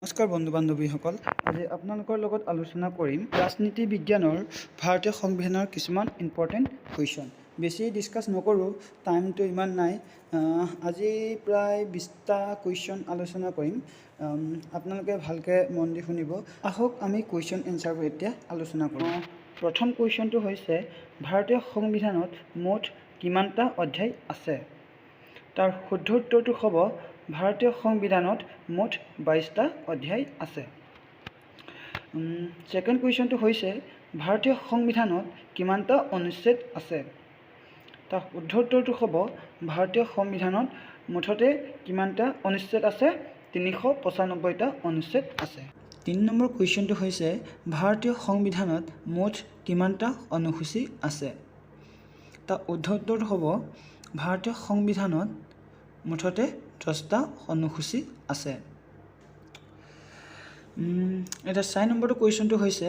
নমস্কাৰ বন্ধু বান্ধৱীসকল, আজি আপোনালোকৰ লগত আলোচনা কৰিম ৰাজনীতি বিজ্ঞানৰ ভাৰতীয় সংবিধানৰ কিছুমান ইম্পৰ্টেণ্ট কুৱেশ্যন। বেছি ডিছকাছ নকৰোঁ, টাইমটো ইমান নাই। আজি প্ৰায় 20টা কুৱেশ্যন আলোচনা কৰিম। আপোনালোকে ভালকৈ মন দি শুনিব। আহক আমি কুৱেশ্যন এনচাৰবোৰ এতিয়া আলোচনা কৰোঁ। প্ৰথম কুৱেশ্যনটো হৈছে ভাৰতীয় সংবিধানত মুঠ কিমানটা অধ্যায় আছে? তাৰ শুদ্ধ উত্তৰটো হ'ব ভাৰতীয় সংবিধানত মুঠ 22টা অধ্যায় আছে। ছেকেণ্ড কুৱেশ্যনটো হৈছে ভাৰতীয় সংবিধানত কিমানটা অনুচ্ছেদ আছে? তাৰ শুদ্ধ উত্তৰটো হ'ব ভাৰতীয় সংবিধানত মুঠতে কিমানটা অনুচ্ছেদ আছে? 395টা অনুচ্ছেদ আছে। 3 নম্বৰ কুৱেশ্যনটো হৈছে ভাৰতীয় সংবিধানত মুঠ কিমানটা অনুসূচী আছে? তাৰ শুদ্ধ উত্তৰটো হ'ব ভাৰতীয় সংবিধানত মুঠতে 10টা অনুসূচী আছে। এটা 4 নম্বৰটো কুৱেশ্যনটো হৈছে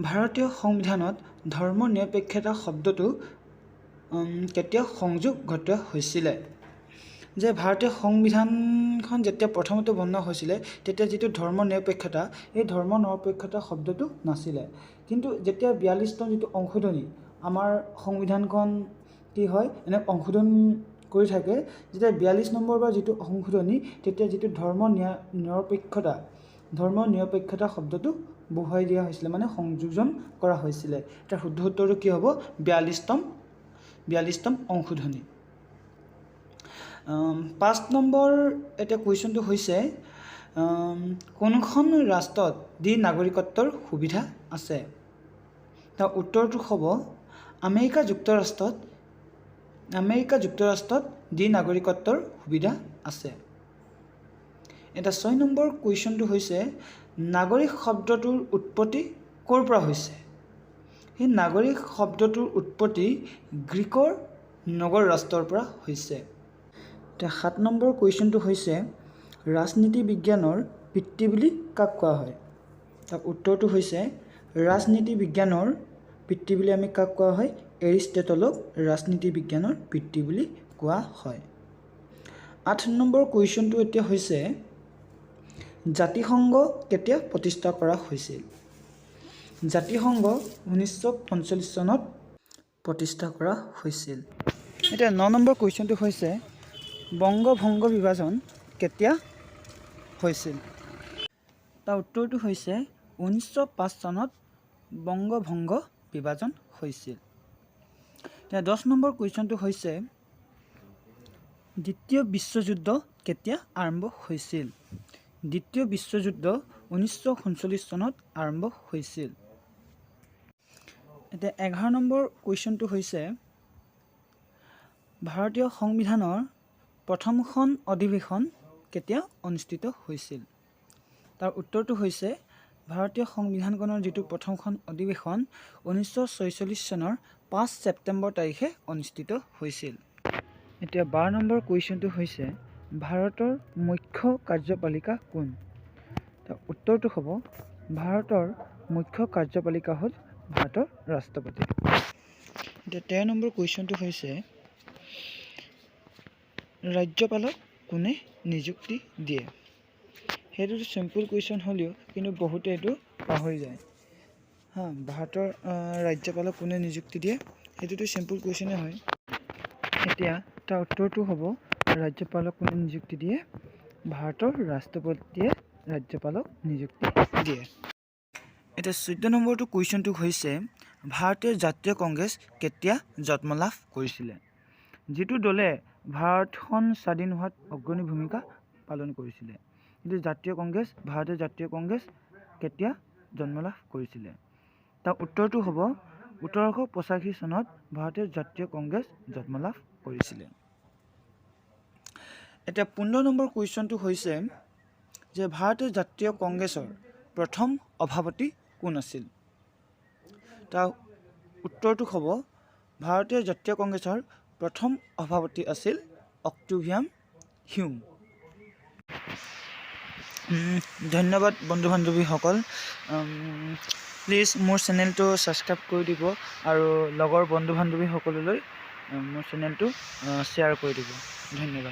ভাৰতীয় সংবিধানত ধৰ্ম নিৰপেক্ষতা শব্দটো কেতিয়া সংযোগ ঘটোৱা হৈছিলে? যে ভাৰতীয় সংবিধানখন যেতিয়া প্ৰথমতে বনোৱা হৈছিলে তেতিয়া যিটো ধৰ্ম নিৰপেক্ষতা, এই ধৰ্ম নিৰপেক্ষতা শব্দটো নাছিলে। কিন্তু যেতিয়া 42তম যিটো সংশোধনী, আমাৰ সংবিধানখন কি হয় এনে সংশোধন কৰি থাকে, যেতিয়া 42 নম্বৰ বা যিটো সংশোধনী, তেতিয়া যিটো ধৰ্ম নিৰপেক্ষতা শব্দটো বহুৱাই দিয়া হৈছিলে, মানে সংযোজন কৰা হৈছিলে। তাৰ শুদ্ধ উত্তৰটো কি হ'ব? 42তম সংশোধনী। 5 নম্বৰ এটা কুৱেশ্যনটো হৈছে কোনখন ৰাষ্ট্ৰত দ্বি নাগৰিকত্বৰ সুবিধা আছে? তাৰ উত্তৰটো হ'ব আমেৰিকা যুক্তৰাষ্ট্ৰত দ্বি নাগৰিকত্বৰ সুবিধা আছে। এটা 6 নম্বৰ কুৱেশ্যনটো হৈছে নাগৰিক শব্দটোৰ উৎপত্তি ক'ৰ পৰা হৈছে? সেই নাগৰিক শব্দটোৰ উৎপত্তি গ্ৰীকৰ নগৰ ৰাষ্ট্ৰৰ পৰা হৈছে। এতিয়া 7 নম্বৰ কুৱেশ্যনটো হৈছে ৰাজনীতি বিজ্ঞানৰ পিতৃ বুলি কাক কোৱা হয়? তাৰ উত্তৰটো হৈছে ৰাজনীতি বিজ্ঞানৰ পিতৃ বুলি আমি কাক কোৱা হয়? এৰিষ্টটলক ৰাজনীতি বিজ্ঞানৰ পিতৃ বুলি কোৱা হয়। 8 নম্বৰ কুৱেশ্যনটো এতিয়া হৈছে জাতিসংঘ কেতিয়া প্ৰতিষ্ঠা কৰা হৈছিল? জাতিসংঘ 1945 চনত প্ৰতিষ্ঠা কৰা হৈছিল। এতিয়া 9 নম্বৰ কুৱেশ্যনটো হৈছে বংগভংগ বিভাজন কেতিয়া হৈছিল? তাৰ উত্তৰটো হৈছে 1905 চনত বংগভংগ বিভাজন হৈছিল। এতিয়া 10 নম্বৰ কুৱেশ্যনটো হৈছে দ্বিতীয় বিশ্বযুদ্ধ কেতিয়া আৰম্ভ হৈছিল? দ্বিতীয় বিশ্বযুদ্ধ 1939 চনত আৰম্ভ হৈছিল। এতিয়া 11 নম্বৰ কুৱেশ্যনটো হৈছে ভাৰতীয় সংবিধানৰ প্ৰথমখন অধিৱেশন কেতিয়া অনুষ্ঠিত হৈছিল? তাৰ উত্তৰটো হৈছে ভাৰতীয় সংবিধানখনৰ যিটো প্ৰথমখন অধিৱেশন 1946 চনৰ 5 ছেপ্টেম্বৰ তাৰিখে অনুষ্ঠিত হৈছিল। এতিয়া 12 নম্বৰ কুৱেশ্যনটো হৈছে ভাৰতৰ মুখ্য কাৰ্যপালিকা কোন? তাৰ উত্তৰটো হ'ব ভাৰতৰ মুখ্য কাৰ্যপালিকা হ'ল ভাৰতৰ ৰাষ্ট্ৰপতি। এতিয়া 13 নম্বৰ কুৱেশ্যনটো হৈছে ৰাজ্যপালক কোনে নিযুক্তি দিয়ে? সেইটোতো চিম্পুল কুৱেশ্যন হ'লেও কিন্তু বহুতে এইটো পাহৰি যায়। ভাৰতৰ ৰাজ্যপালক কোনে নিযুক্তি দিয়ে? সেইটোতো চিম্পুল কুৱেশ্যনে হয়। এতিয়া তাৰ উত্তৰটো হ'ব ৰাজ্যপালক কোনে নিযুক্তি দিয়ে? ভাৰতৰ ৰাষ্ট্ৰপতিয়ে ৰাজ্যপালক নিযুক্তি দিয়ে। এতিয়া 14 নম্বৰটো কুৱেশ্যনটো হৈছে ভাৰতীয় জাতীয় কংগ্ৰেছ কেতিয়া জন্ম লাভ কৰিছিলে? যিটো দলে ভাৰতখন স্বাধীন হোৱাত অগ্ৰণী ভূমিকা পালন কৰিছিলে। কিন্তু ভাৰতীয় জাতীয় কংগ্ৰেছ কেতিয়া জন্ম লাভ কৰিছিলে? তাৰ উত্তৰটো হ'ব 1885 চনত ভাৰতীয় জাতীয় কংগ্ৰেছ জন্ম লাভ কৰিছিলে। এতিয়া 15 নম্বৰ কুৱেশ্যনটো হৈছে যে ভাৰতীয় জাতীয় কংগ্ৰেছৰ প্ৰথম সভাপতি কোন আছিল? তাৰ উত্তৰটো হ'ব ভাৰতীয় জাতীয় কংগ্ৰেছৰ প্ৰথম সভাপতি আছিল অক্টোভিয়াম হিউম। ধন্যবাদ বন্ধু বান্ধৱীসকল। প্লিজ মোৰ চেনেলটো ছাবস্ক্ৰাইব কৰি দিব আৰু লগৰ বন্ধু বান্ধৱীসকললৈ মোৰ চেনেলটো শ্বেয়াৰ কৰি দিব। ধন্যবাদ।